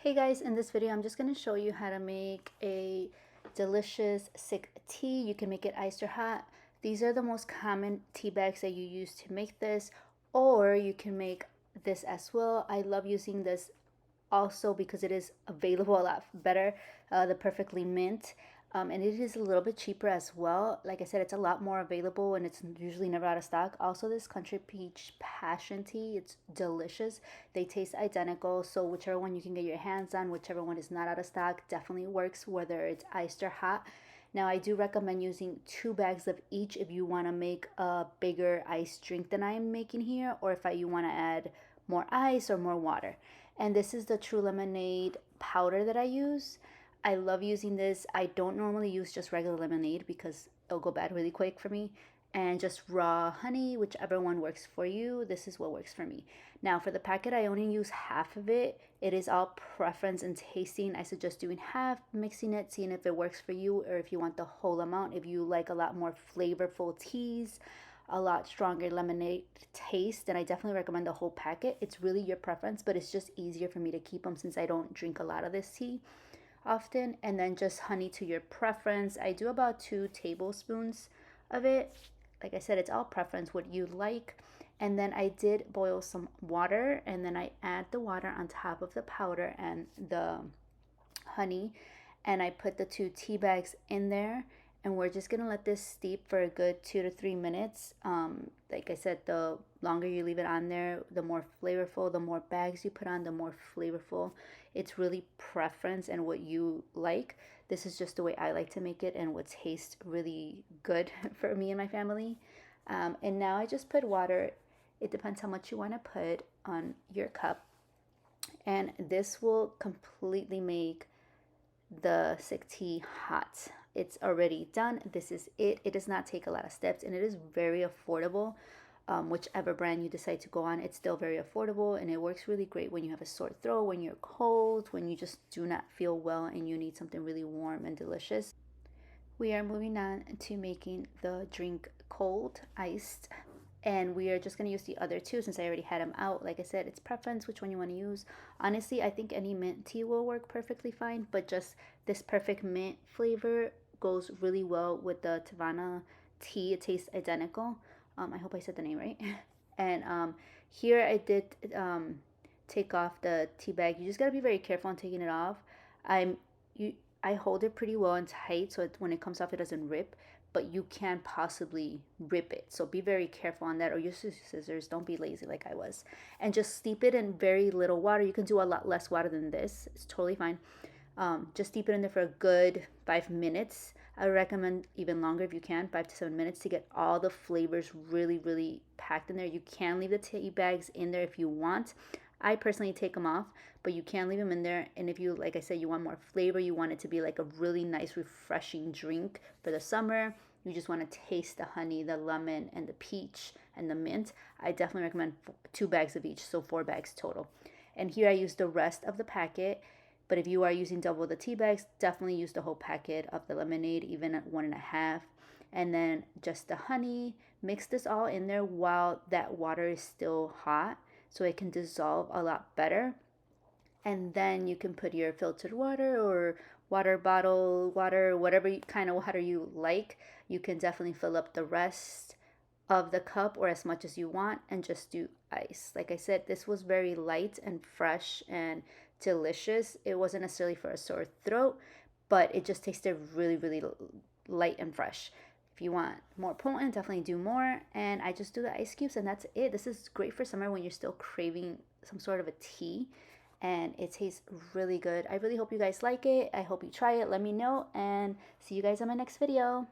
Hey guys, in this video I'm just going to show you how to make a delicious sick tea. You can make it iced or hot. These are the most common tea bags that you use to make this, or you can make this as well. I love using this also because it is available a lot better, the Perfectly Mint, and it is a little bit cheaper as well. Like I said, it's a lot more available and it's usually never out of stock. Also, this Country Peach Passion Tea, it's delicious. They taste identical, so whichever one you can get your hands on, whichever one is not out of stock, definitely works, whether it's iced or hot. Now, I do recommend using 2 bags of each if you want to make a bigger iced drink than I am making here, or if you want to add more ice or more water. And this is the True Lemonade powder that I use. I love using this. I don't normally use just regular lemonade because it'll go bad really quick for me. And just raw honey, whichever one works for you. This is what works for me. Now for the packet, I only use half of it. It is all preference and tasting. I suggest doing half, mixing it, seeing if it works for you or if you want the whole amount. If you like a lot more flavorful teas, a lot stronger lemonade taste, then I definitely recommend the whole packet. It's really your preference, but it's just easier for me to keep them since I don't drink a lot of this tea often. And then just honey to your preference. I do about 2 tablespoons of it. Like I said, it's all preference, what you like. And then I did boil some water, and then I add the water on top of the powder and the honey, and I put the 2 tea bags in there, and we're just gonna let this steep for a good 2 to 3 minutes. Like I said, the longer you leave it on there, the more flavorful. The more bags you put on, the more flavorful. It's really preference and what you like. This is just the way I like to make it and what tastes really good for me and my family. And now I just put water. It depends how much you want to put on your cup, and this will completely make the sick tea hot. It's already done. This is it. It does not take a lot of steps, and it is very affordable. Whichever brand you decide to go on, it's still very affordable, and it works really great when you have a sore throat, when you're cold, when you just do not feel well and you need something really warm and delicious. We are moving on to making the drink cold, iced, and we are just going to use the other 2 since I already had them out. Like I said, it's preference which one you want to use. Honestly, I think any mint tea will work perfectly fine, but just this perfect mint flavor goes really well with the Teavana tea. It tastes identical. I hope I said the name right. And here I did take off the tea bag. You just got to be very careful on taking it off. I hold it pretty well and tight so when it comes off it doesn't rip, but you can possibly rip it. So be very careful on that, or use scissors. Don't be lazy like I was. And just steep it in very little water. You can do a lot less water than this. It's totally fine. Just steep it in there for a good 5 minutes. I recommend even longer if you can, 5 to 7 minutes, to get all the flavors really packed in there. You can leave the tea bags in there if you want. I personally take them off, but you can leave them in there. And if you, like I said, you want more flavor, you want it to be like a really nice, refreshing drink for the summer, you just want to taste the honey, the lemon, and the peach, and the mint, I definitely recommend 2 bags of each, so 4 bags total. And here I use the rest of the packet, but if you are using double the tea bags, definitely use the whole packet of the lemonade, even at 1.5. And then just the honey. Mix this all in there while that water is still hot, so it can dissolve a lot better. And then you can put your filtered water or water bottle water, whatever kind of water you like. You can definitely fill up the rest of the cup or as much as you want and just do ice. Like I said, this was very light and fresh and delicious. It wasn't necessarily for a sore throat, but it just tasted really light and fresh. If you want more potent, definitely do more. And I just do the ice cubes and that's it. This is great for summer when you're still craving some sort of a tea, and it tastes really good. I really hope you guys like it. I hope you try it. Let me know, and see you guys on my next video.